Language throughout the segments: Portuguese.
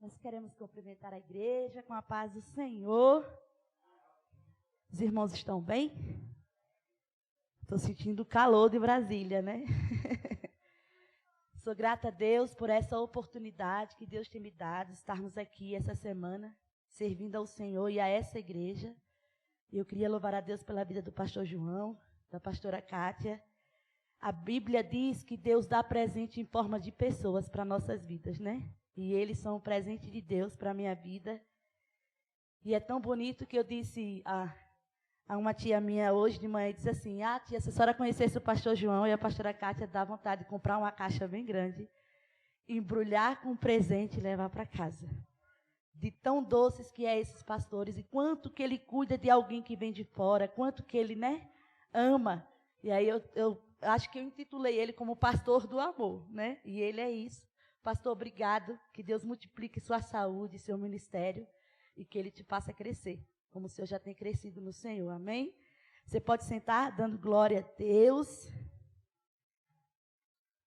Nós queremos cumprimentar a igreja com a paz do Senhor. Os irmãos estão bem? Estou sentindo o calor de Brasília, né? Sou grata a Deus por essa oportunidade que Deus tem me dado, estarmos aqui essa semana, servindo ao Senhor e a essa igreja. E eu queria louvar a Deus pela vida do pastor João, da pastora Kátia. A Bíblia diz que Deus dá presente em forma de pessoas para nossas vidas, né? E eles são um presente de Deus para a minha vida. E é tão bonito que eu disse a uma tia minha hoje de manhã, disse assim, tia, se a senhora conhecesse o pastor João e a pastora Kátia, dá vontade de comprar uma caixa bem grande, embrulhar com um presente e levar para casa. De tão doces que é esses pastores, e quanto que ele cuida de alguém que vem de fora, quanto que ele, né, ama. E aí eu acho que eu intitulei ele como pastor do amor, né? E ele é isso. Pastor, obrigado, que Deus multiplique sua saúde, seu ministério, e que Ele te faça crescer, como o Senhor já tem crescido no Senhor, amém? Você pode sentar, dando glória a Deus.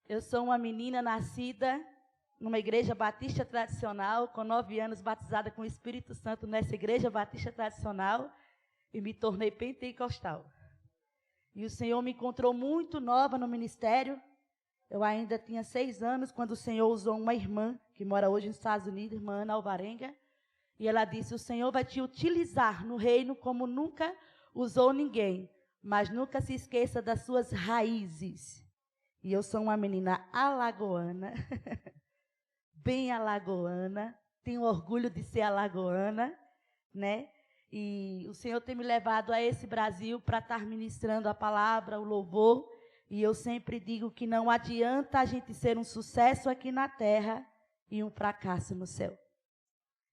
Eu sou uma menina nascida numa igreja batista tradicional, com 9 anos, batizada com o Espírito Santo nessa igreja batista tradicional, e me tornei pentecostal. E o Senhor me encontrou muito nova no ministério. Eu ainda tinha 6 anos quando o Senhor usou uma irmã, que mora hoje nos Estados Unidos, irmã Ana Alvarenga, e ela disse, o Senhor vai te utilizar no reino como nunca usou ninguém, mas nunca se esqueça das suas raízes. E eu sou uma menina alagoana, bem alagoana, tenho orgulho de ser alagoana, né? E o Senhor tem me levado a esse Brasil para estar ministrando a palavra, o louvor. E eu sempre digo que não adianta a gente ser um sucesso aqui na terra e um fracasso no céu.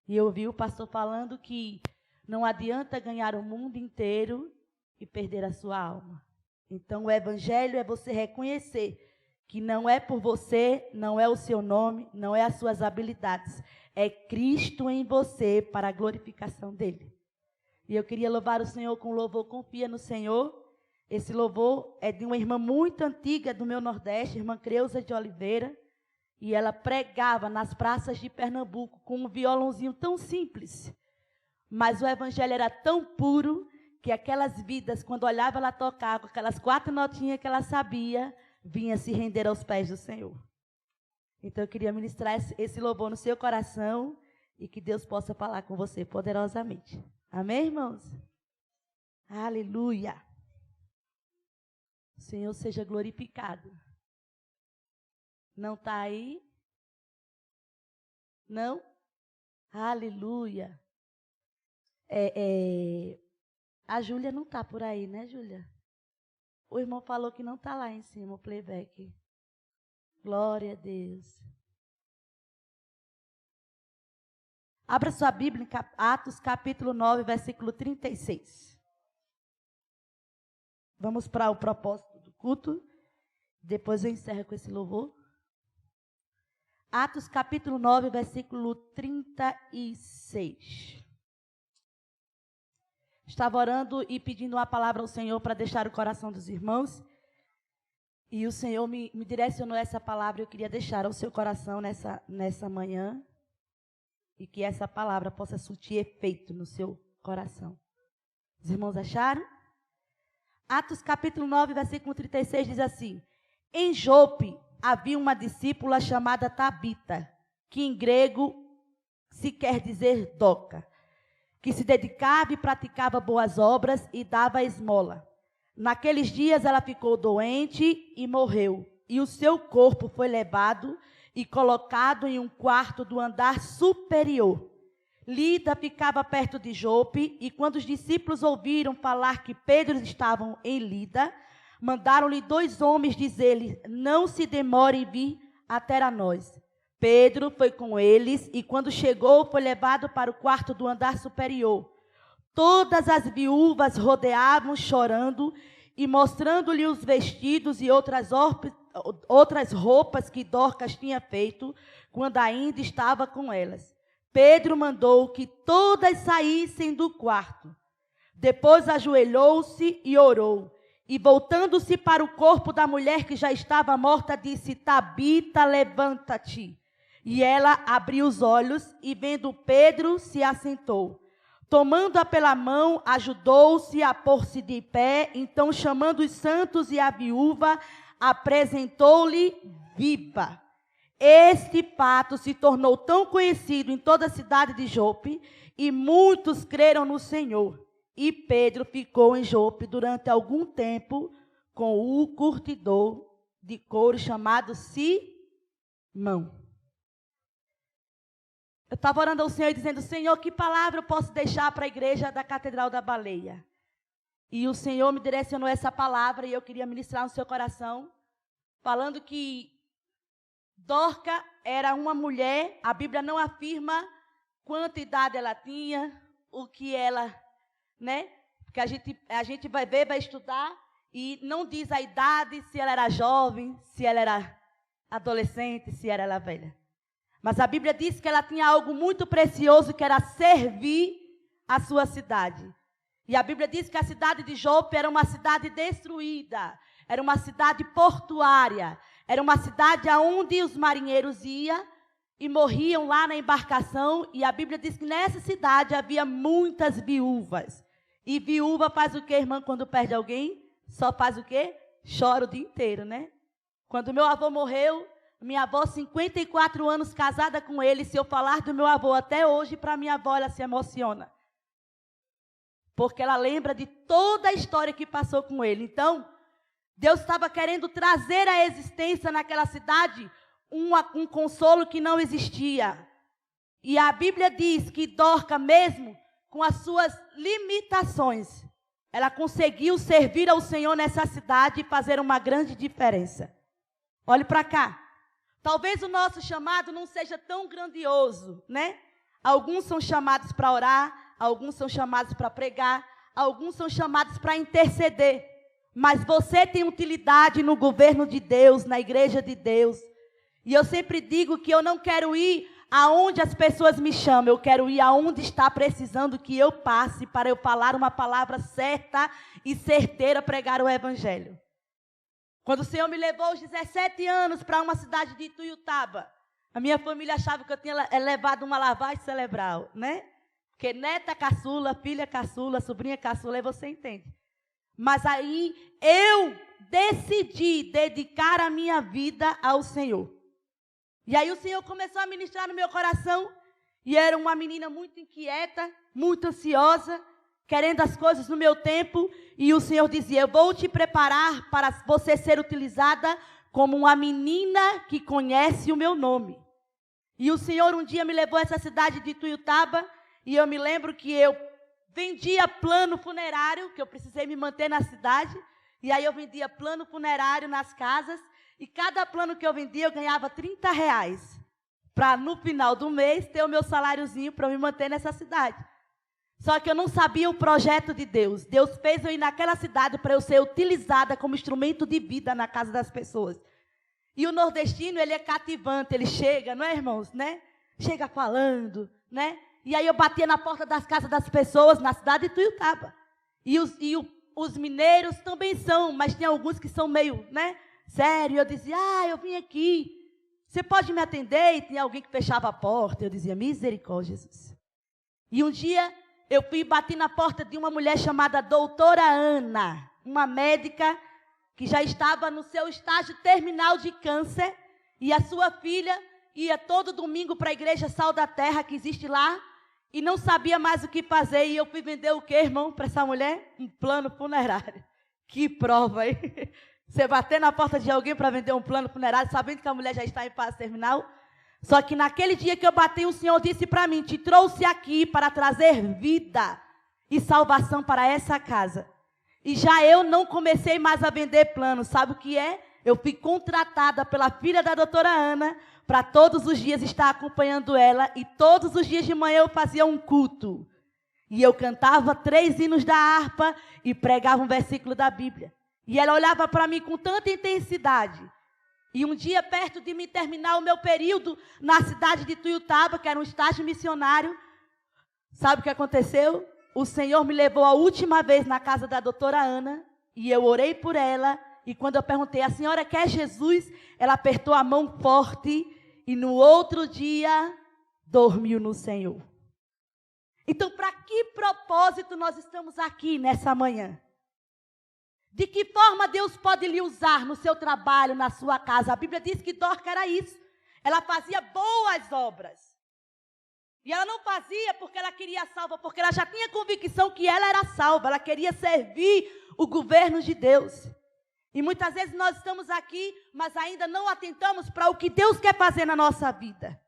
E eu ouvi o pastor falando que não adianta ganhar o mundo inteiro e perder a sua alma. Então o evangelho é você reconhecer que não é por você, não é o seu nome, não é as suas habilidades. É Cristo em você para a glorificação dele. E eu queria louvar o Senhor com louvor, confia no Senhor. Esse louvor é de uma irmã muito antiga do meu Nordeste, irmã Creuza de Oliveira, e ela pregava nas praças de Pernambuco com um violãozinho tão simples, mas o evangelho era tão puro que aquelas vidas, quando olhava ela tocar com aquelas 4 notinhas que ela sabia, vinha se render aos pés do Senhor. Então eu queria ministrar esse louvor no seu coração e que Deus possa falar com você poderosamente. Amém, irmãos? Aleluia! O Senhor seja glorificado. Não está aí? Não? Aleluia. A Júlia não está por aí, né, Júlia? O irmão falou que não está lá em cima, o playback. Glória a Deus. Abra sua Bíblia em Atos capítulo 9, versículo 36. Vamos para o propósito do culto. Depois eu encerro com esse louvor. Atos capítulo 9, versículo 36. Estava orando e pedindo uma palavra ao Senhor para deixar o coração dos irmãos. E o Senhor me direcionou essa palavra. Eu queria deixar ao seu coração nessa manhã. E que essa palavra possa surtir efeito no seu coração. Os irmãos acharam? Atos capítulo 9, versículo 36 diz assim, em Jope havia uma discípula chamada Tabita, que em grego se quer dizer Doca, que se dedicava e praticava boas obras e dava esmola. Naqueles dias ela ficou doente e morreu, e o seu corpo foi levado e colocado em um quarto do andar superior. Lida ficava perto de Jope, e quando os discípulos ouviram falar que Pedro estava em Lida, mandaram-lhe 2 homens dizer-lhe, não se demore em vir até a nós. Pedro foi com eles, e quando chegou, foi levado para o quarto do andar superior. Todas as viúvas rodeavam chorando, e mostrando-lhe os vestidos e outras roupas que Dorcas tinha feito, quando ainda estava com elas. Pedro mandou que todas saíssem do quarto. Depois ajoelhou-se e orou. E voltando-se para o corpo da mulher que já estava morta, disse, Tabita, levanta-te. E ela abriu os olhos e, vendo Pedro, se assentou. Tomando-a pela mão, ajudou-se a pôr-se de pé. Então, chamando os santos e a viúva, apresentou-lhe viva. Este fato se tornou tão conhecido em toda a cidade de Jope, e muitos creram no Senhor. E Pedro ficou em Jope durante algum tempo com o curtidor de couro chamado Simão. Eu estava orando ao Senhor e dizendo: Senhor, que palavra eu posso deixar para a igreja da Catedral da Baleia? E o Senhor me direcionou essa palavra e eu queria ministrar no seu coração, falando que Dorca era uma mulher. A Bíblia não afirma quanta idade ela tinha, o que ela, né? Porque a gente vai ver, vai estudar, e não diz a idade, se ela era jovem, se ela era adolescente, se ela era velha. Mas a Bíblia diz que ela tinha algo muito precioso, que era servir a sua cidade. E a Bíblia diz que a cidade de Jope era uma cidade destruída, era uma cidade portuária, era uma cidade onde os marinheiros iam e morriam lá na embarcação. E a Bíblia diz que nessa cidade havia muitas viúvas. E viúva faz o quê, irmã, quando perde alguém? Só faz o quê? Chora o dia inteiro, né? Quando meu avô morreu, minha avó, 54 anos casada com ele, se eu falar do meu avô até hoje, para minha avó ela se emociona. Porque ela lembra de toda a história que passou com ele. Então, Deus estava querendo trazer à existência naquela cidade um consolo que não existia. E a Bíblia diz que Dorca, mesmo com as suas limitações, ela conseguiu servir ao Senhor nessa cidade e fazer uma grande diferença. Olhe para cá. Talvez o nosso chamado não seja tão grandioso, né? Alguns são chamados para orar, alguns são chamados para pregar, alguns são chamados para interceder. Mas você tem utilidade no governo de Deus, na igreja de Deus. E eu sempre digo que eu não quero ir aonde as pessoas me chamam, eu quero ir aonde está precisando que eu passe para eu falar uma palavra certa e certeira, pregar o evangelho. Quando o Senhor me levou aos 17 anos para uma cidade de Ituiutaba, a minha família achava que eu tinha levado uma lavagem cerebral, né? Porque neta caçula, filha caçula, sobrinha caçula, aí você entende. Mas aí eu decidi dedicar a minha vida ao Senhor. E aí o Senhor começou a ministrar no meu coração, e era uma menina muito inquieta, muito ansiosa, querendo as coisas no meu tempo, e o Senhor dizia: eu vou te preparar para você ser utilizada como uma menina que conhece o meu nome. E o Senhor um dia me levou a essa cidade de Ituiutaba, e eu me lembro que eu vendia plano funerário, que eu precisei me manter na cidade, e aí eu vendia plano funerário nas casas, e cada plano que eu vendia eu ganhava R$30, para no final do mês ter o meu saláriozinho para me manter nessa cidade. Só que eu não sabia o projeto de Deus. Deus fez eu ir naquela cidade para eu ser utilizada como instrumento de vida na casa das pessoas. E o nordestino, ele é cativante, ele chega, não é, irmãos, né? Chega falando, né? E aí eu batia na porta das casas das pessoas, na cidade de Ituiutaba. E os mineiros também são, mas tem alguns que são meio, né? Sério, eu dizia: eu vim aqui, você pode me atender? E tinha alguém que fechava a porta, eu dizia: misericórdia, Jesus. E um dia eu fui e bati na porta de uma mulher chamada doutora Ana, uma médica que já estava no seu estágio terminal de câncer, e a sua filha ia todo domingo para a igreja Sal da Terra, que existe lá, e não sabia mais o que fazer. E eu fui vender o quê, irmão, para essa mulher? Um plano funerário. Que prova, hein? Você bater na porta de alguém para vender um plano funerário, sabendo que a mulher já está em fase terminal? Só que naquele dia que eu bati, o Senhor disse para mim: te trouxe aqui para trazer vida e salvação para essa casa. E já eu não comecei mais a vender plano. Sabe o que é? Eu fui contratada pela filha da doutora Ana para todos os dias estar acompanhando ela. E todos os dias de manhã eu fazia um culto. E eu cantava 3 hinos da harpa e pregava um versículo da Bíblia. E ela olhava para mim com tanta intensidade. E um dia, perto de me terminar o meu período na cidade de Ituiutaba, que era um estágio missionário, sabe o que aconteceu? O Senhor me levou a última vez na casa da doutora Ana, e eu orei por ela, e quando eu perguntei: a senhora quer Jesus? Ela apertou a mão forte, e no outro dia dormiu no Senhor. Então, para que propósito nós estamos aqui nessa manhã? De que forma Deus pode lhe usar no seu trabalho, na sua casa? A Bíblia diz que Dorca era isso. Ela fazia boas obras. E ela não fazia porque ela queria salva, porque ela já tinha convicção que ela era salva. Ela queria servir o governo de Deus. E muitas vezes nós estamos aqui, mas ainda não atentamos para o que Deus quer fazer na nossa vida.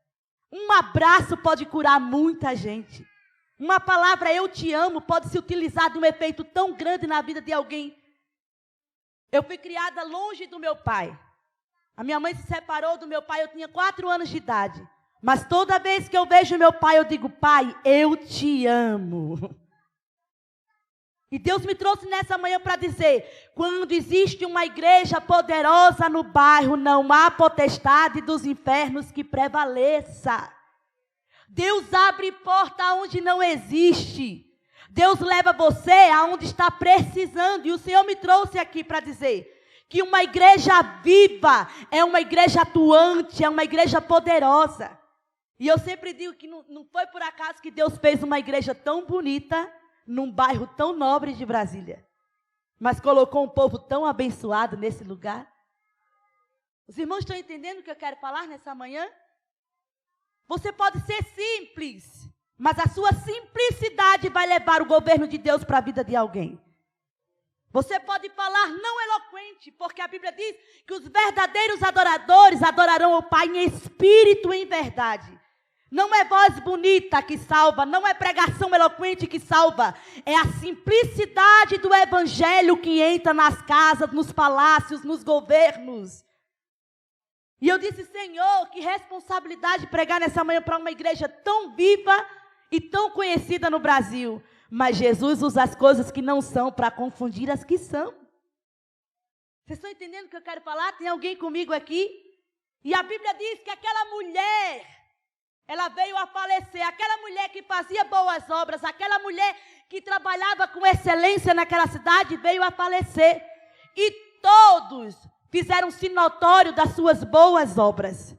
Um abraço pode curar muita gente. Uma palavra eu te amo pode se utilizar de um efeito tão grande na vida de alguém. Eu fui criada longe do meu pai. A minha mãe se separou do meu pai, eu tinha 4 anos de idade. Mas toda vez que eu vejo meu pai, eu digo, pai, eu te amo. E Deus me trouxe nessa manhã para dizer, quando existe uma igreja poderosa no bairro, não há potestade dos infernos que prevaleça. Deus abre porta onde não existe. Deus leva você aonde está precisando. E o Senhor me trouxe aqui para dizer que uma igreja viva é uma igreja atuante, é uma igreja poderosa. E eu sempre digo que não foi por acaso que Deus fez uma igreja tão bonita, num bairro tão nobre de Brasília. Mas colocou um povo tão abençoado nesse lugar. Os irmãos estão entendendo o que eu quero falar nessa manhã? Você pode ser simples, mas a sua simplicidade vai levar o governo de Deus para a vida de alguém. Você pode falar não eloquente, porque a Bíblia diz que os verdadeiros adoradores adorarão o Pai em espírito e em verdade. Não é voz bonita que salva, não é pregação eloquente que salva. É a simplicidade do evangelho que entra nas casas, nos palácios, nos governos. E eu disse, Senhor, que responsabilidade pregar nessa manhã para uma igreja tão viva e tão conhecida no Brasil. Mas Jesus usa as coisas que não são para confundir as que são. Vocês estão entendendo o que eu quero falar? Tem alguém comigo aqui? E a Bíblia diz que aquela mulher, ela veio a falecer. Aquela mulher que fazia boas obras, aquela mulher que trabalhava com excelência naquela cidade, veio a falecer. E todos fizeram-se notório das suas boas obras.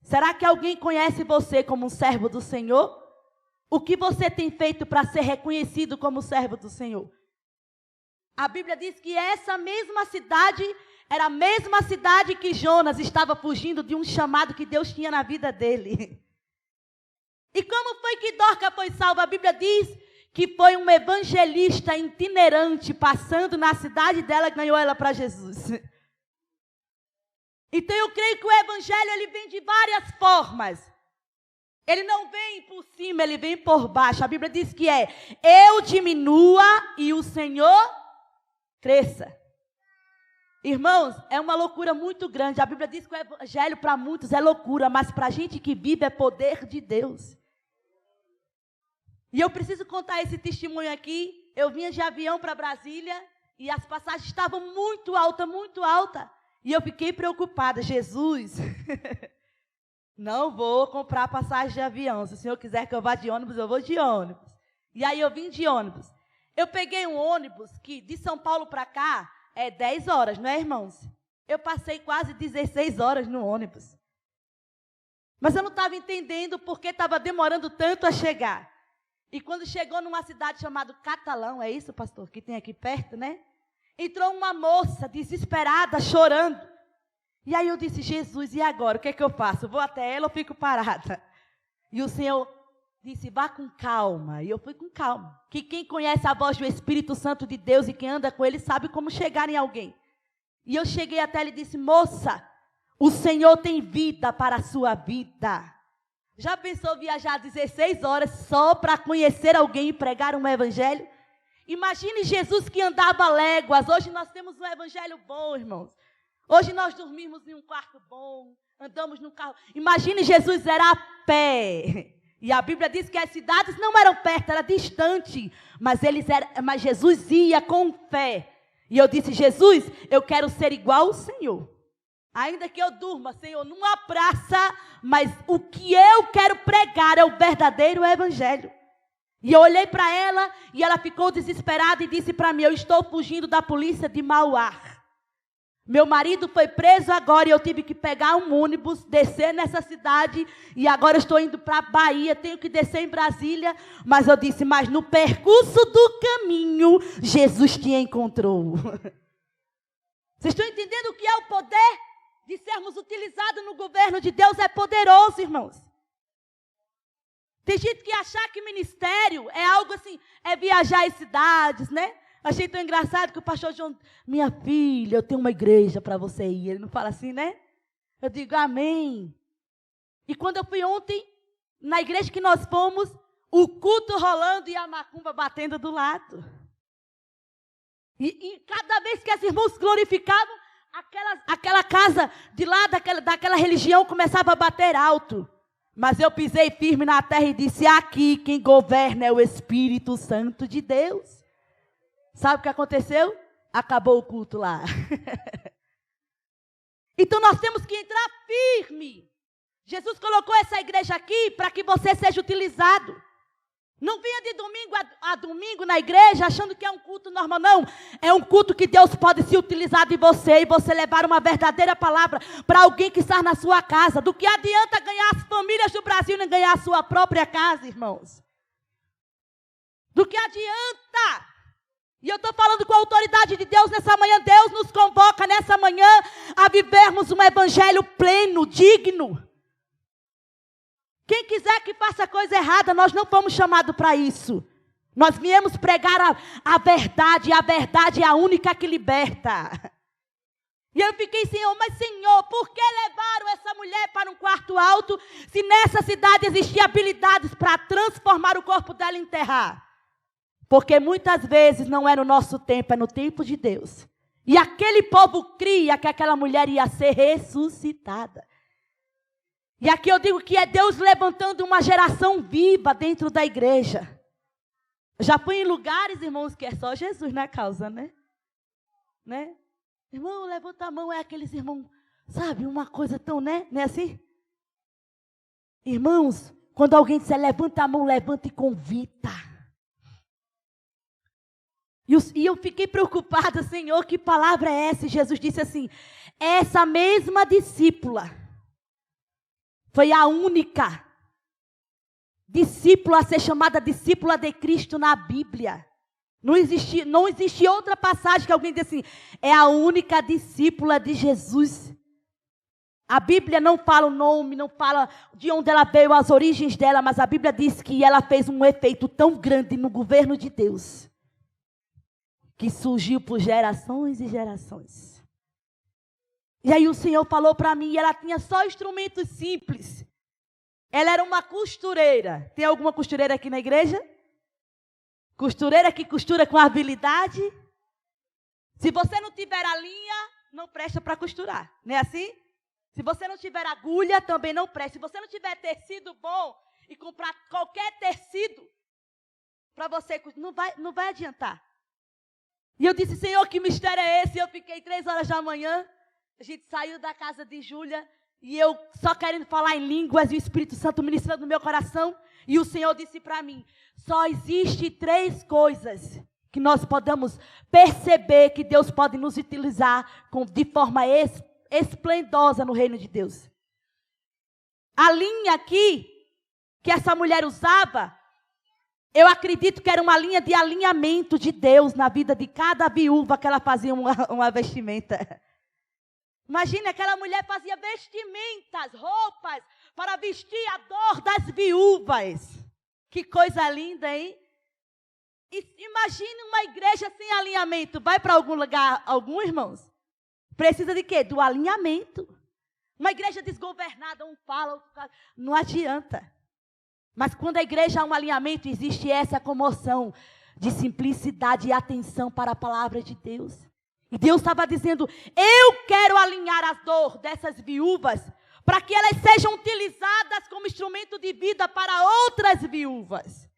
Será que alguém conhece você como um servo do Senhor? O que você tem feito para ser reconhecido como servo do Senhor? A Bíblia diz que essa mesma cidade era a mesma cidade que Jonas estava fugindo de um chamado que Deus tinha na vida dele. E como foi que Dorca foi salva? A Bíblia diz que foi um evangelista itinerante passando na cidade dela e ganhou ela para Jesus. Então eu creio que o evangelho ele vem de várias formas. Ele não vem por cima, ele vem por baixo. A Bíblia diz que eu diminua e o Senhor cresça. Irmãos, é uma loucura muito grande. A Bíblia diz que o evangelho para muitos é loucura, mas para a gente que vive é poder de Deus. E eu preciso contar esse testemunho aqui. Eu vinha de avião para Brasília e as passagens estavam muito alta, muito alta. E eu fiquei preocupada. Jesus, não vou comprar passagem de avião. Se o Senhor quiser que eu vá de ônibus, eu vou de ônibus. E aí eu vim de ônibus. Eu peguei um ônibus que de São Paulo para cá é 10 horas, não é, irmãos? Eu passei quase 16 horas no ônibus. Mas eu não estava entendendo porque estava demorando tanto a chegar. E quando chegou numa cidade chamada Catalão, é isso, pastor, que tem aqui perto, né? Entrou uma moça desesperada, chorando. E aí eu disse, Jesus, e agora? O que é que eu faço? Vou até ela ou fico parada? E o Senhor disse, vá com calma. E eu fui com calma. Que quem conhece a voz do Espírito Santo de Deus e quem anda com ele sabe como chegar em alguém. E eu cheguei até ela e disse, moça, o Senhor tem vida para a sua vida. Já pensou viajar 16 horas só para conhecer alguém e pregar um evangelho? Imagine Jesus que andava léguas. Hoje nós temos um evangelho bom, irmãos. Hoje nós dormimos em um quarto bom, andamos num carro. Imagine Jesus era a pé. E a Bíblia diz que as cidades não eram perto, era distante. Mas Jesus ia com fé. E eu disse, Jesus, eu quero ser igual ao Senhor. Ainda que eu durma, Senhor, numa praça, mas o que eu quero pregar é o verdadeiro evangelho. E eu olhei para ela e ela ficou desesperada e disse para mim, eu estou fugindo da polícia de Mauá. Meu marido foi preso agora e eu tive que pegar um ônibus, descer nessa cidade e agora eu estou indo para a Bahia, tenho que descer em Brasília. Mas eu disse, mas no percurso do caminho, Jesus te encontrou. Vocês estão entendendo o que é o poder de sermos utilizados no governo de Deus? É poderoso, irmãos. Tem gente que achar que ministério é algo assim, é viajar em cidades, né? Achei tão engraçado que o pastor João, minha filha, eu tenho uma igreja para você ir. Ele não fala assim, né? Eu digo, amém. E quando eu fui ontem, na igreja que nós fomos, o culto rolando e a macumba batendo do lado. E cada vez que as irmãs glorificavam, aquela casa de lá daquela religião começava a bater alto. Mas eu pisei firme na terra e disse, aqui quem governa é o Espírito Santo de Deus. Sabe o que aconteceu? Acabou o culto lá. Então nós temos que entrar firme. Jesus colocou essa igreja aqui para que você seja utilizado. Não venha de domingo a domingo na igreja achando que é um culto normal, não. É um culto que Deus pode se utilizar de você e você levar uma verdadeira palavra para alguém que está na sua casa. Do que adianta ganhar as famílias do Brasil e não ganhar a sua própria casa, irmãos? Do que adianta? E eu estou falando com a autoridade de Deus nessa manhã. Deus nos convoca nessa manhã a vivermos um evangelho pleno, digno. Quem quiser que faça coisa errada, nós não fomos chamados para isso. Nós viemos pregar a verdade, e a verdade é a única que liberta. E eu fiquei, Senhor, mas Senhor, por que levaram essa mulher para um quarto alto, se nessa cidade existiam habilidades para transformar o corpo dela e enterrar? Porque muitas vezes não é no nosso tempo, é no tempo de Deus. E aquele povo cria que aquela mulher ia ser ressuscitada. E aqui eu digo que é Deus levantando uma geração viva dentro da igreja. Já fui em lugares, irmãos, que é só Jesus na causa, né? Irmão, levanta a mão, é aqueles irmãos, sabe, uma coisa tão, né? Não é assim? Irmãos, quando alguém disser levanta a mão, levanta e convida. E eu fiquei preocupada, Senhor, que palavra é essa? E Jesus disse assim, essa mesma discípula foi a única discípula a ser chamada discípula de Cristo na Bíblia. Não existe outra passagem que alguém diz assim, é a única discípula de Jesus. A Bíblia não fala o nome, não fala de onde ela veio, as origens dela, mas a Bíblia diz que ela fez um efeito tão grande no governo de Deus, que surgiu por gerações e gerações. E aí o Senhor falou para mim, e ela tinha só instrumentos simples. Ela era uma costureira. Tem alguma costureira aqui na igreja? Costureira que costura com habilidade. Se você não tiver a linha, não presta para costurar. Não é assim? Se você não tiver agulha, também não presta. Se você não tiver tecido bom e comprar qualquer tecido para você, não vai adiantar. E eu disse, Senhor, que mistério é esse? E eu fiquei 3 horas da manhã. A gente saiu da casa de Júlia. E eu só querendo falar em línguas. E o Espírito Santo ministrando no meu coração. E o Senhor disse para mim, só existe 3 coisas que nós podemos perceber que Deus pode nos utilizar de forma esplendosa no reino de Deus. A linha aqui, que essa mulher usava, eu acredito que era uma linha de alinhamento de Deus na vida de cada viúva que ela fazia uma vestimenta. Imagina, aquela mulher fazia vestimentas, roupas, para vestir a dor das viúvas. Que coisa linda, hein? Imagine uma igreja sem alinhamento. Vai para algum lugar, alguns irmãos? Precisa de quê? Do alinhamento. Uma igreja desgovernada, um fala, outro fala. Não adianta. Mas quando a igreja há um alinhamento, existe essa comoção de simplicidade e atenção para a palavra de Deus. E Deus estava dizendo, eu quero alinhar as dores dessas viúvas, para que elas sejam utilizadas como instrumento de vida para outras viúvas.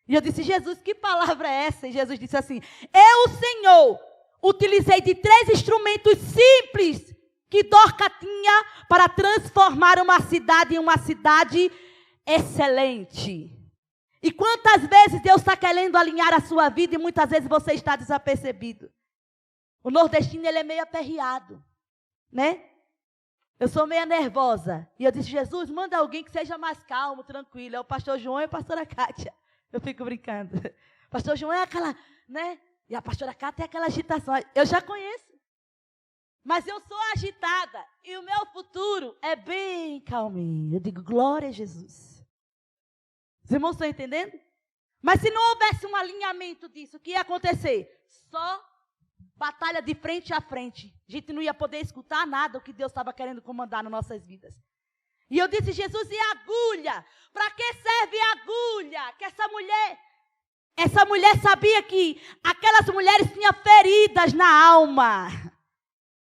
E eu disse, Jesus, que palavra é essa? E Jesus disse assim, eu, Senhor, utilizei de 3 instrumentos simples que Dorca tinha para transformar uma cidade em uma cidade excelente. E quantas vezes Deus está querendo alinhar a sua vida e muitas vezes você está desapercebido. O nordestino, ele é meio aperreado. né? Eu sou meio nervosa. E eu disse, Jesus, manda alguém que seja mais calmo, tranquilo. É o pastor João e a pastora Kátia. Eu fico brincando. O pastor João é aquela, né? E a pastora Kátia é aquela agitação. Eu já conheço. Mas eu sou agitada. E o meu futuro é bem calminho. Eu digo, glória a Jesus. Os irmãos estão entendendo? Mas se não houvesse um alinhamento disso, o que ia acontecer? Só batalha de frente a frente. A gente não ia poder escutar nada o que Deus estava querendo comandar nas nossas vidas. E eu disse, Jesus, e agulha? Para que serve a agulha? Que essa mulher sabia que aquelas mulheres tinham feridas na alma.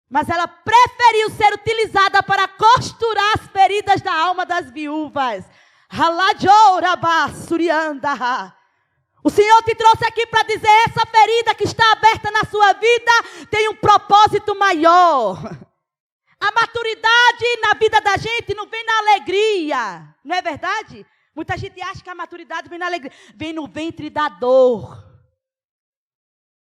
Mas ela preferiu ser utilizada para costurar as feridas da alma das viúvas. O Senhor te trouxe aqui para dizer, essa ferida que está aberta na sua vida tem um propósito maior. A maturidade na vida da gente não vem na alegria, não é verdade? Muita gente acha que a maturidade vem na alegria, vem no ventre da dor.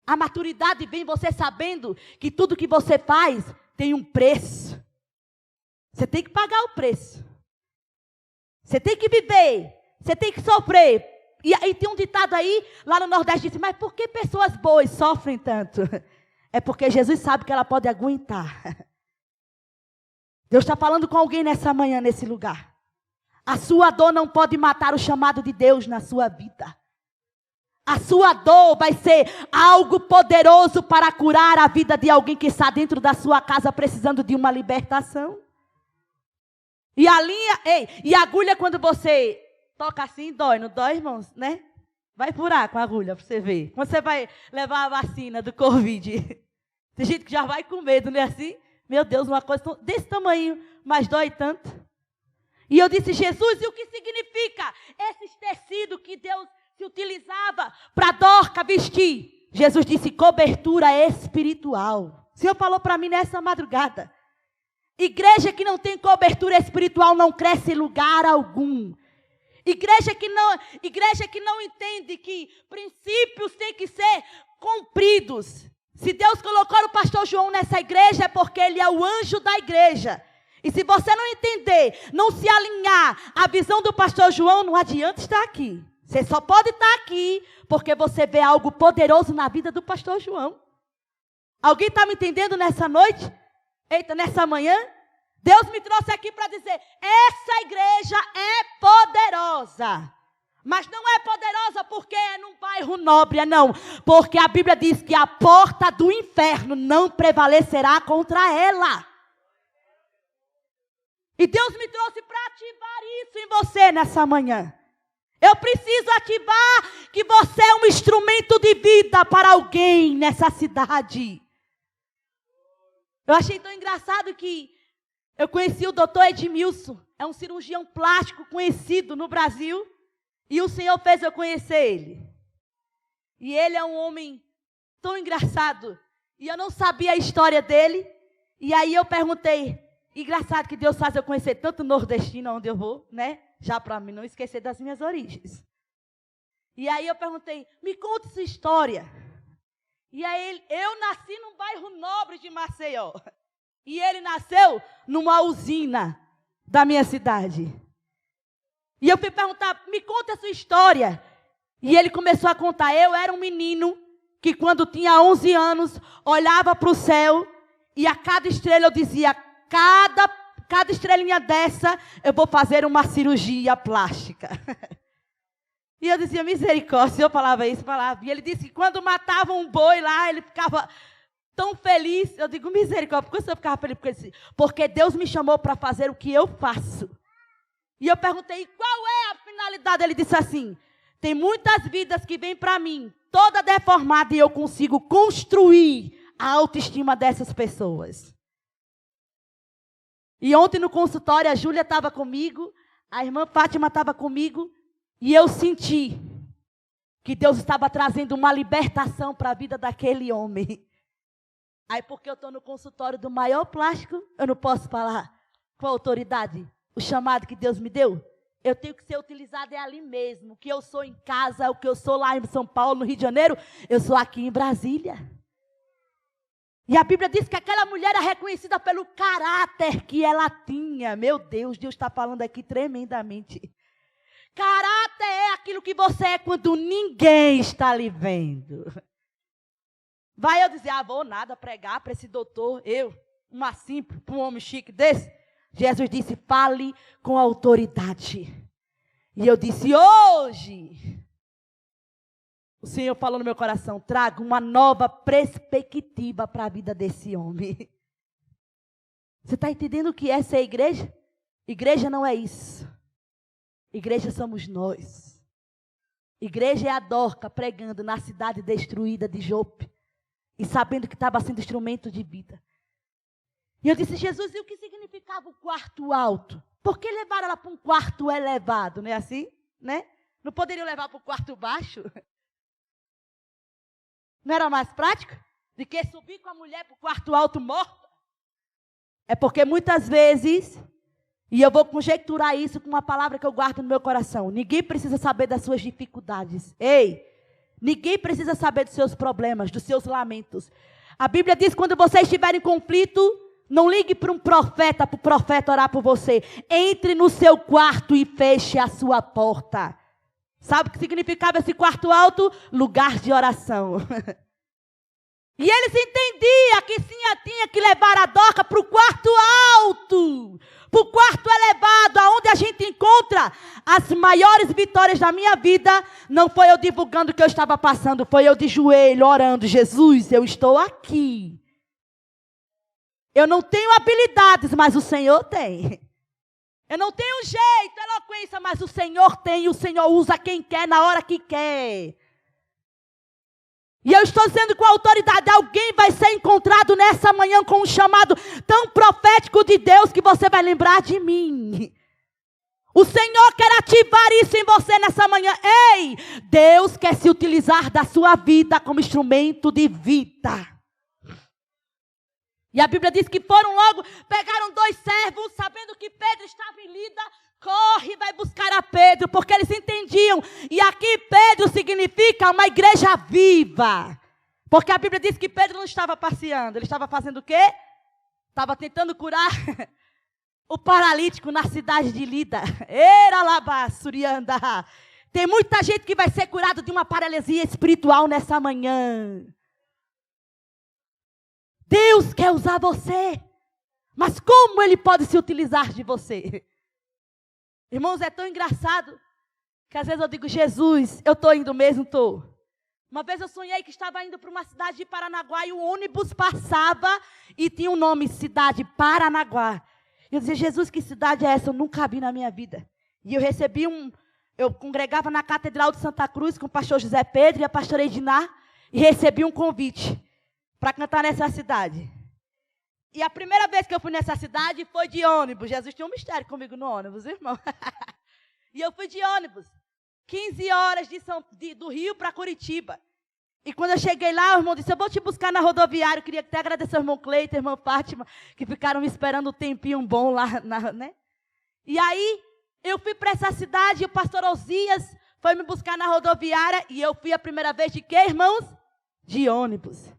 A maturidade vem você sabendo que tudo que você faz tem um preço. Você tem que pagar o preço. Você tem que viver, você tem que sofrer. E tem um ditado aí, lá no Nordeste, diz, mas por que pessoas boas sofrem tanto? É porque Jesus sabe que ela pode aguentar. Deus está falando com alguém nessa manhã, nesse lugar. A sua dor não pode matar o chamado de Deus na sua vida. A sua dor vai ser algo poderoso para curar a vida de alguém que está dentro da sua casa precisando de uma libertação. E a linha, e a agulha quando você toca assim, dói, não dói, irmãos, né? Vai furar com a agulha para você ver. Quando você vai levar a vacina do Covid. Tem gente que já vai com medo, não é assim? Meu Deus, uma coisa desse tamanho, mas dói tanto. E eu disse, Jesus, e o que significa esses tecidos que Deus se utilizava para Dorca vestir? Jesus disse, cobertura espiritual. O Senhor falou para mim nessa madrugada. Igreja que não tem cobertura espiritual não cresce em lugar algum. Igreja que não entende que princípios têm que ser cumpridos. Se Deus colocou o pastor João nessa igreja é porque ele é o anjo da igreja. E se você não entender, não se alinhar à visão do pastor João, não adianta estar aqui. Você só pode estar aqui porque você vê algo poderoso na vida do pastor João. Alguém está me entendendo nessa noite? Eita, nessa manhã? Deus me trouxe aqui para dizer, essa igreja é poderosa. Mas não é poderosa porque é num bairro nobre, não. Porque a Bíblia diz que a porta do inferno não prevalecerá contra ela. E Deus me trouxe para ativar isso em você nessa manhã. Eu preciso ativar que você é um instrumento de vida para alguém nessa cidade. Eu achei tão engraçado que eu conheci o doutor Edmilson. É um cirurgião plástico conhecido no Brasil. E o Senhor fez eu conhecer ele. E ele é um homem tão engraçado. E eu não sabia a história dele. E aí eu perguntei. Engraçado que Deus faz eu conhecer tanto nordestino onde eu vou, né? Já para mim não esquecer das minhas origens. E aí eu perguntei, me conta sua história. E aí eu nasci num bairro nobre de Maceió. E ele nasceu numa usina da minha cidade. E eu fui perguntar, me conta a sua história. E ele começou a contar. Eu era um menino que quando tinha 11 anos, olhava para o céu e a cada estrela eu dizia, cada estrelinha dessa, eu vou fazer uma cirurgia plástica. E eu dizia, misericórdia, eu falava isso, falava. E ele disse que quando matava um boi lá, ele ficava tão feliz. Eu digo, misericórdia, por que eu ficava feliz? Porque Deus me chamou para fazer o que eu faço. E eu perguntei, qual é a finalidade? Ele disse assim, tem muitas vidas que vêm para mim, toda deformada, e eu consigo construir a autoestima dessas pessoas. E ontem no consultório, a Júlia estava comigo, a irmã Fátima estava comigo, e eu senti que Deus estava trazendo uma libertação para a vida daquele homem. Aí, porque eu estou no consultório do maior plástico, eu não posso falar com autoridade o chamado que Deus me deu. Eu tenho que ser utilizado ali mesmo. O que eu sou em casa, o que eu sou lá em São Paulo, no Rio de Janeiro, eu sou aqui em Brasília. E a Bíblia diz que aquela mulher era reconhecida pelo caráter que ela tinha. Meu Deus, Deus está falando aqui tremendamente. Caráter é aquilo que você é quando ninguém está lhe vendo. Vai eu dizer, vou nada pregar para esse doutor, uma simples, para um homem chique desse? Jesus disse, fale com autoridade. E eu disse, hoje, o Senhor falou no meu coração, traga uma nova perspectiva para a vida desse homem. Você está entendendo o que é ser igreja? Igreja não é isso. Igreja somos nós. Igreja é a Dorca pregando na cidade destruída de Jope. E sabendo que estava sendo instrumento de vida. E eu disse, Jesus, e o que significava o quarto alto? Por que levaram ela para um quarto elevado? Não é assim? Né? Não poderiam levar para o quarto baixo? Não era mais prático? De que subir com a mulher para o quarto alto morta? É porque muitas vezes, e eu vou conjecturar isso com uma palavra que eu guardo no meu coração, ninguém precisa saber das suas dificuldades. Ninguém precisa saber dos seus problemas, dos seus lamentos. A Bíblia diz que quando você estiver em conflito, não ligue para o profeta orar por você. Entre no seu quarto e feche a sua porta. Sabe o que significava esse quarto alto? Lugar de oração. E eles entendiam que tinha que levar a Dorca para o quarto alto. Para o quarto elevado, onde a gente encontra as maiores vitórias da minha vida. Não foi eu divulgando o que eu estava passando, foi eu de joelho, orando. Jesus, eu estou aqui. Eu não tenho habilidades, mas o Senhor tem. Eu não tenho jeito, eloquência, mas o Senhor tem. E o Senhor usa quem quer, na hora que quer. E eu estou dizendo com autoridade, alguém vai ser encontrado nessa manhã com um chamado tão profético de Deus que você vai lembrar de mim. O Senhor quer ativar isso em você nessa manhã. Deus quer se utilizar da sua vida como instrumento de vida. E a Bíblia diz que foram logo, pegaram 2 servos, sabendo que Pedro estava em Lida. Corre e vai buscar a Pedro, porque eles entendiam. E aqui Pedro significa uma igreja viva. Porque a Bíblia diz que Pedro não estava passeando. Ele estava fazendo o quê? Estava tentando curar o paralítico na cidade de Lida. Tem muita gente que vai ser curada de uma paralisia espiritual nessa manhã. Deus quer usar você. Mas como Ele pode se utilizar de você? Irmãos, é tão engraçado que às vezes eu digo, Jesus, eu estou indo mesmo, estou. Uma vez eu sonhei que estava indo para uma cidade de Paranaguá e o ônibus passava e tinha o nome Cidade Paranaguá. Eu dizia, Jesus, que cidade é essa? Eu nunca vi na minha vida. E eu recebi eu congregava na Catedral de Santa Cruz com o pastor José Pedro e a pastora Edina e recebi um convite para cantar nessa cidade. E a primeira vez que eu fui nessa cidade foi de ônibus. Jesus tinha um mistério comigo no ônibus, irmão. E eu fui de ônibus. 15 horas do Rio para Curitiba. E quando eu cheguei lá, o irmão disse, eu vou te buscar na rodoviária. Eu queria até agradecer ao irmão Cleiton, a irmã Fátima, que ficaram me esperando um tempinho bom lá, né? E aí, eu fui para essa cidade, e o pastor Osias foi me buscar na rodoviária. E eu fui a primeira vez de quê, irmãos? De ônibus.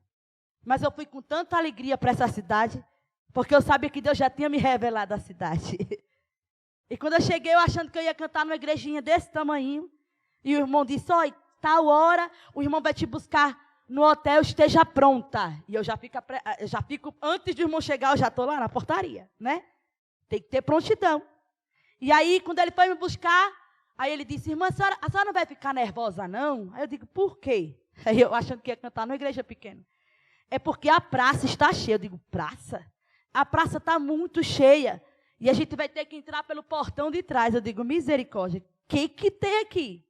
Mas eu fui com tanta alegria para essa cidade, porque eu sabia que Deus já tinha me revelado a cidade. E quando eu cheguei, eu achando que eu ia cantar numa igrejinha desse tamanho, e o irmão disse, olha, tal hora, o irmão vai te buscar no hotel, esteja pronta. E eu já fico, antes do irmão chegar, eu já estou lá na portaria, né? Tem que ter prontidão. E aí, quando ele foi me buscar, aí ele disse, irmã, a senhora não vai ficar nervosa, não? Aí eu digo, por quê? Aí eu achando que ia cantar numa igreja pequena. É porque a praça está cheia. Eu digo, praça? A praça está muito cheia. E a gente vai ter que entrar pelo portão de trás. Eu digo, misericórdia, o que tem aqui?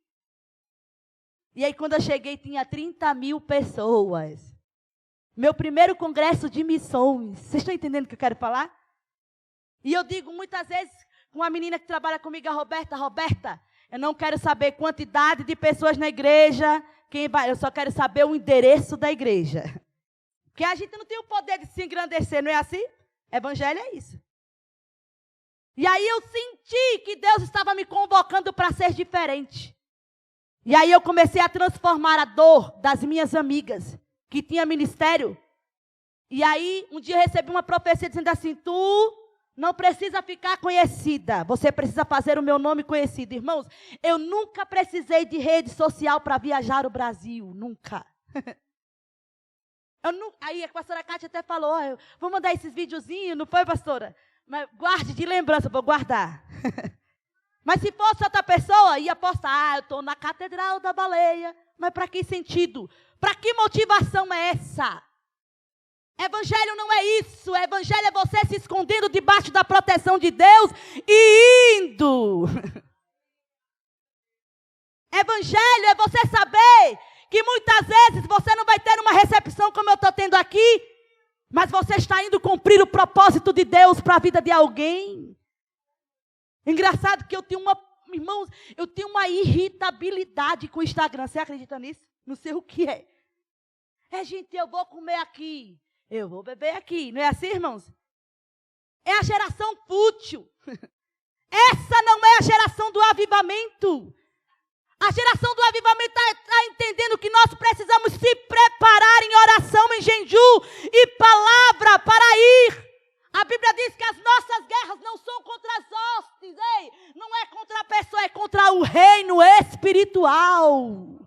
E aí, quando eu cheguei, tinha 30 mil pessoas. Meu primeiro congresso de missões. Vocês estão entendendo o que eu quero falar? E eu digo muitas vezes com uma menina que trabalha comigo, a Roberta, eu não quero saber quantidade de pessoas na igreja, quem vai, eu só quero saber o endereço da igreja. Porque a gente não tem o poder de se engrandecer, não é assim? Evangelho é isso. E aí eu senti que Deus estava me convocando para ser diferente. E aí eu comecei a transformar a dor das minhas amigas, que tinha ministério, E aí, um dia eu recebi uma profecia dizendo assim, tu não precisa ficar conhecida, você precisa fazer o meu nome conhecido. Irmãos, eu nunca precisei de rede social para viajar o Brasil, nunca. Aí a pastora Cátia até falou, vou mandar esses videozinhos, não foi, pastora? Mas guarde de lembrança, vou guardar. Mas se fosse outra pessoa, ia postar, eu estou na Catedral da Baleia. Mas para que sentido? Para que motivação é essa? Evangelho não é isso. Evangelho é você se escondendo debaixo da proteção de Deus e indo. Evangelho é você saber que muitas vezes você não vai ter uma recepção como eu estou tendo aqui, mas você está indo cumprir o propósito de Deus para a vida de alguém. Engraçado que eu tenho irmãos, eu tenho uma irritabilidade com o Instagram. Você acredita nisso? Não sei o que é. Gente, eu vou comer aqui, eu vou beber aqui. Não é assim, irmãos? É a geração fútil. Essa não é a geração do avivamento. A geração do avivamento está entendendo que nós precisamos se preparar em oração, em jejum e palavra para ir. A Bíblia diz que as nossas guerras não são contra as hostes, não é contra a pessoa, é contra o reino espiritual.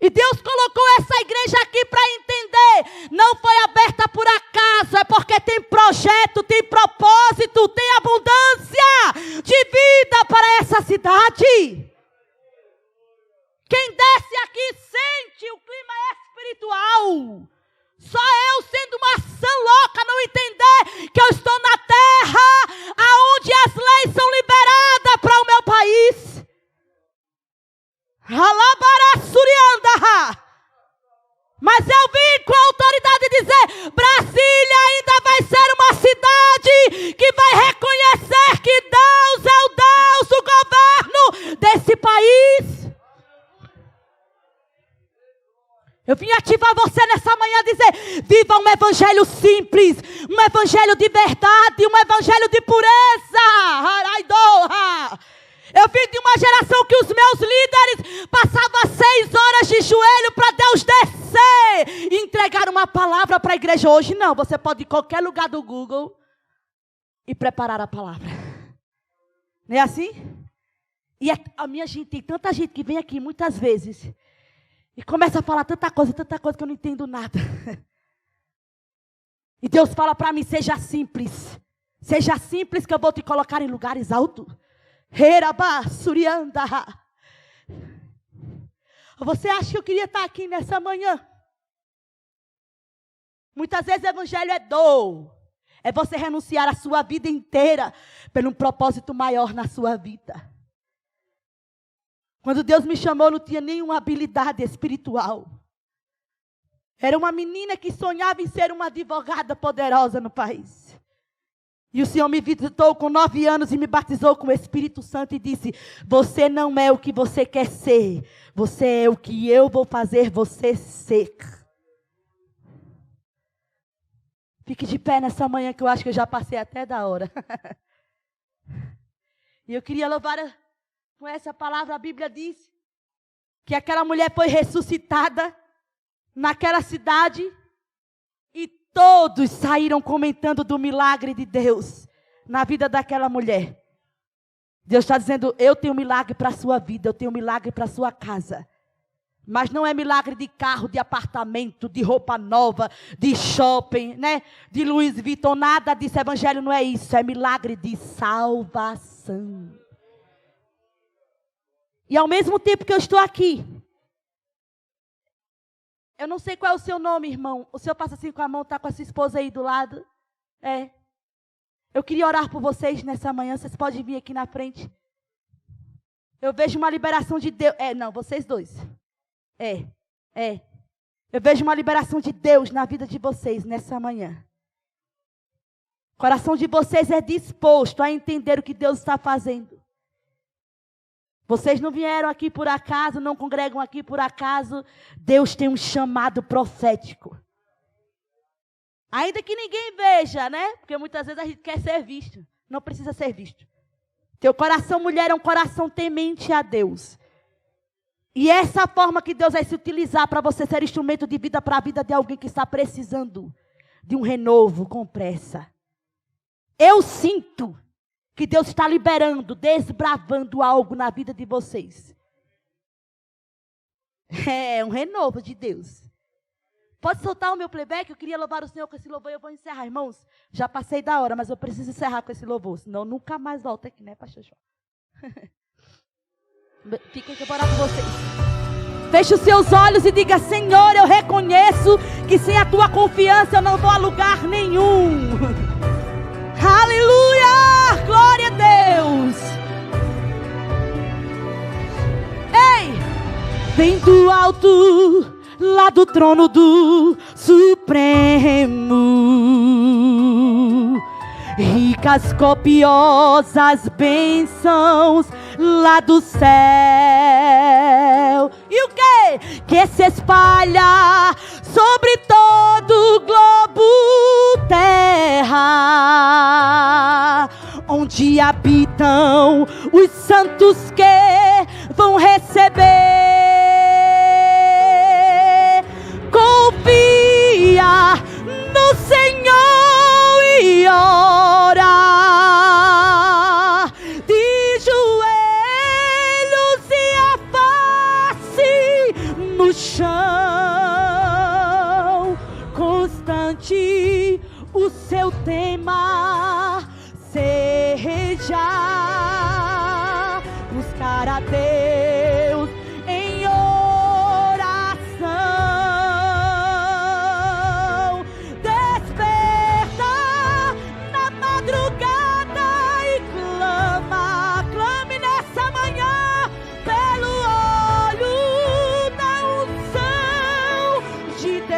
E Deus colocou essa igreja aqui para entender, não foi aberta por acaso, é porque tem projeto, tem propósito, tem abundância de vida para essa cidade. Quem desce aqui sente o clima espiritual. Só eu, sendo uma ação louca, não entender que eu estou na terra aonde as leis são liberadas para o meu país. Mas eu vim com a autoridade dizer, Brasília ainda vai ser uma cidade que vai reconhecer que Deus é o Deus, o governo desse país. Eu vim ativar você nessa manhã e dizer, viva um evangelho simples, um evangelho de verdade, um evangelho de pureza. Eu vim de uma geração que os meus líderes passavam 6 horas de joelho para Deus descer e entregar uma palavra para a igreja. Hoje não, você pode ir em qualquer lugar do Google e preparar a palavra. Não é assim? E a minha gente, tem tanta gente que vem aqui muitas vezes e começa a falar tanta coisa que eu não entendo nada. E Deus fala para mim, seja simples. Seja simples que eu vou te colocar em lugares altos. Você acha que eu queria estar aqui nessa manhã? Muitas vezes o evangelho é dor. É você renunciar a sua vida inteira por um propósito maior na sua vida. Quando Deus me chamou, eu não tinha nenhuma habilidade espiritual. Era uma menina que sonhava em ser uma advogada poderosa no país. E o Senhor me visitou com 9 anos e me batizou com o Espírito Santo e disse, você não é o que você quer ser, você é o que eu vou fazer você ser. Fique de pé nessa manhã que eu acho que eu já passei até da hora. E eu queria louvar com essa palavra. A Bíblia diz que aquela mulher foi ressuscitada naquela cidade e todos saíram comentando do milagre de Deus na vida daquela mulher. Deus está dizendo, eu tenho um milagre para a sua vida, eu tenho um milagre para a sua casa. Mas não é milagre de carro, de apartamento, de roupa nova, de shopping, né? De Louis Vuitton, nada disso. Evangelho não é isso, é milagre de salvação. E ao mesmo tempo que eu estou aqui, eu não sei qual é o seu nome, irmão. O senhor passa assim com a mão, está com a sua esposa aí do lado. Eu queria orar por vocês nessa manhã. Vocês podem vir aqui na frente. Eu vejo uma liberação de Deus. Não, vocês dois. Eu vejo uma liberação de Deus na vida de vocês nessa manhã. O coração de vocês é disposto a entender o que Deus está fazendo. Vocês não vieram aqui por acaso, não congregam aqui por acaso. Deus tem um chamado profético. Ainda que ninguém veja, né? Porque muitas vezes a gente quer ser visto. Não precisa ser visto. Teu coração, mulher, é um coração temente a Deus. E essa é a forma que Deus vai se utilizar para você ser instrumento de vida para a vida de alguém que está precisando de um renovo com pressa. Eu sinto que Deus está liberando, desbravando algo na vida de vocês. É um renovo de Deus. Pode soltar o meu playback? Eu queria louvar o Senhor com esse louvor e eu vou encerrar, irmãos. Já passei da hora, mas eu preciso encerrar com esse louvor, senão nunca mais volto aqui, né, pastor João? Fiquem que eu vou orar com vocês. Feche os seus olhos e diga: Senhor, eu reconheço que sem a tua confiança eu não vou a lugar nenhum. Aleluia! Glória a Deus! Ei! Vem do alto, lá do trono do Supremo, ricas, copiosas bênçãos lá do céu. E o quê? Que se espalha sobre todo o globo terra, onde habitam os santos que vão receber. Confia no Senhor e ora de joelhos e a face no chão. Constante o seu tema seja buscar a Deus em oração. Desperta na madrugada e clama, clame nessa manhã pelo olho da unção de Deus,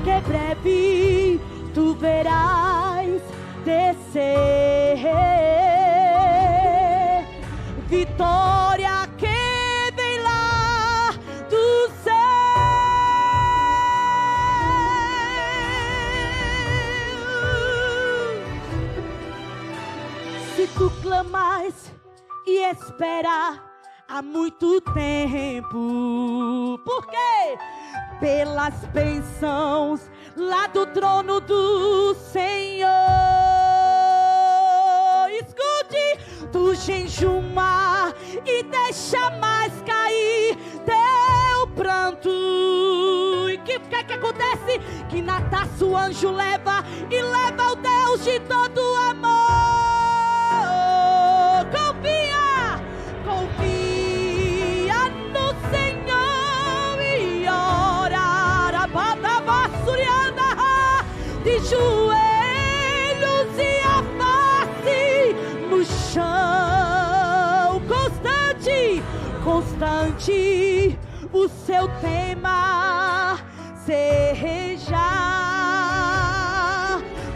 que breve tu verás descer vitória que vem lá do céu. Se tu clamas e esperar há muito tempo, por quê? Pelas bênçãos lá do trono do Senhor. Escute, tu jejuma e deixa mais cair teu pranto. E o que é que acontece? Que na taça o anjo leva e leva o Deus de todo amor. Confia, confia no Senhor e ora de joelhos e a face no chão. Constante, constante o seu tema seja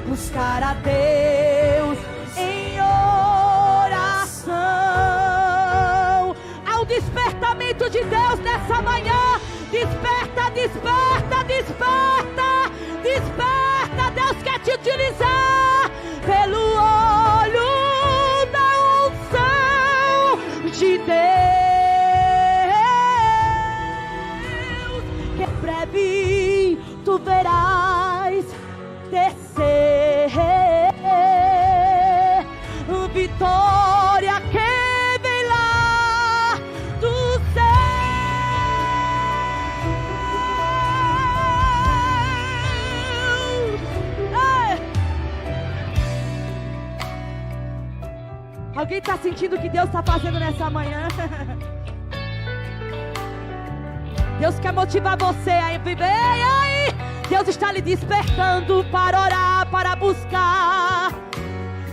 buscar a Deus em oração. Ao despertamento de Deus nessa manhã, desperta, desperta, desperta, desperta. Deus quer te utilizar pelo olho da unção de Deus, que breve tu verás descer vitória que vem lá do céu. Alguém está sentindo o que Deus está fazendo nessa manhã? Deus quer motivar você a viver. Aí, Deus está lhe despertando para orar, para buscar.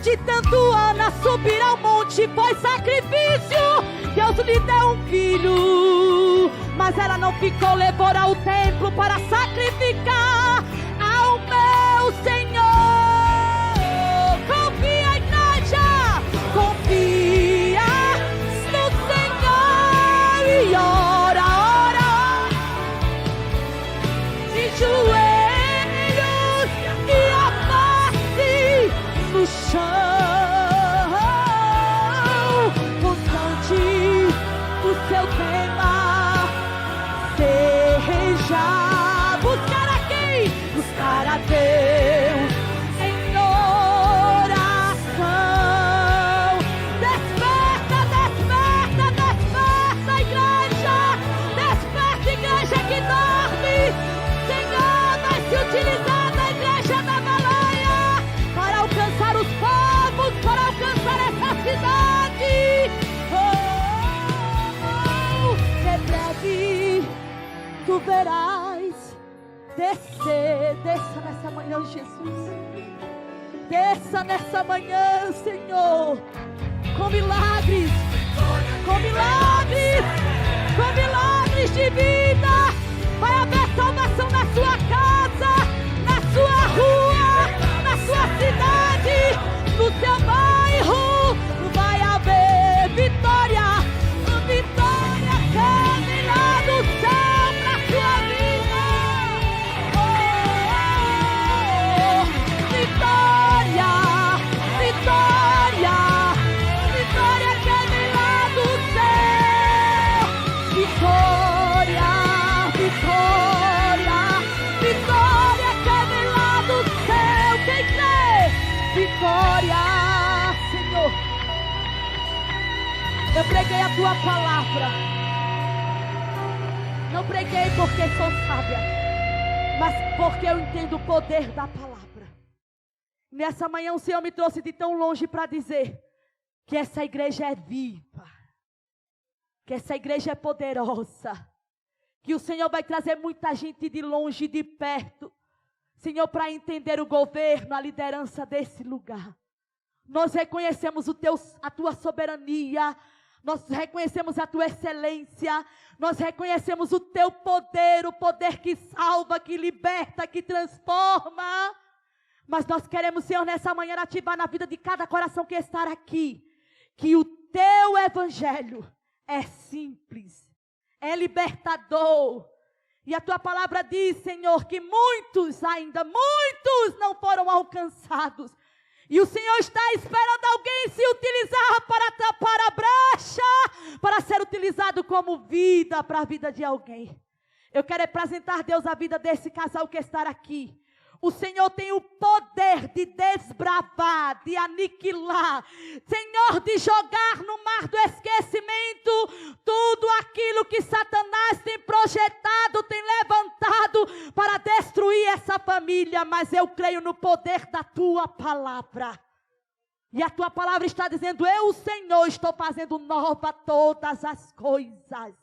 De tanto Ana subir ao monte foi sacrifício. Deus lhe deu um filho, mas ela não ficou, levou ao templo para sacrificar ao meu Senhor. Confia, igreja, confia no Senhor e ora, ora de joelhos e a face no chão. verás descer. Desça nessa manhã, Jesus. Desça nessa manhã, Senhor, com milagres, com milagres, com milagres de vida. Vai haver salvação na sua casa, na sua rua, na sua cidade, no seu bairro. Vai haver vitória, vitória que vem lá do céu para sua vida. Vitória, vitória, vitória que vem lá do céu. Vitória, vitória, vitória que vem lá do céu. Quem crê? Vitória, Senhor. Eu preguei a tua palavra. Não preguei porque sou sábia, mas porque eu entendo o poder da palavra. Nessa manhã o Senhor me trouxe de tão longe para dizer que essa igreja é viva, que essa igreja é poderosa, que o Senhor vai trazer muita gente de longe e de perto, Senhor, para entender o governo, a liderança desse lugar. Nós reconhecemos a tua soberania, nós reconhecemos a tua excelência, nós reconhecemos o teu poder, o poder que salva, que liberta, que transforma. Mas nós queremos, Senhor, nessa manhã ativar na vida de cada coração que está aqui, que o teu evangelho é simples, é libertador. E a tua palavra diz, Senhor, que muitos não foram alcançados. E o Senhor está esperando alguém se utilizar para tapar a brecha, para ser utilizado como vida para a vida de alguém. Eu quero apresentar, Deus, a vida desse casal que está aqui. O Senhor tem o poder de desbravar, de aniquilar, Senhor, de jogar no mar do esquecimento tudo aquilo que Satanás tem projetado, tem levantado para destruir essa família. Mas eu creio no poder da tua palavra. E a tua palavra está dizendo: eu, o Senhor, estou fazendo nova todas as coisas.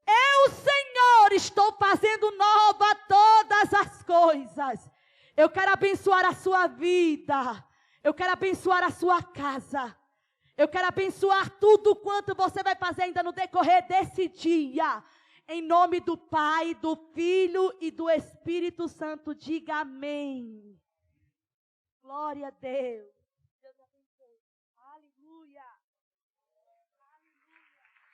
Eu, Senhor, estou fazendo nova todas as coisas. Eu quero abençoar a sua vida. Eu quero abençoar a sua casa. Eu quero abençoar tudo quanto você vai fazer ainda no decorrer desse dia. Em nome do Pai, do Filho e do Espírito Santo. Diga amém. Glória a Deus.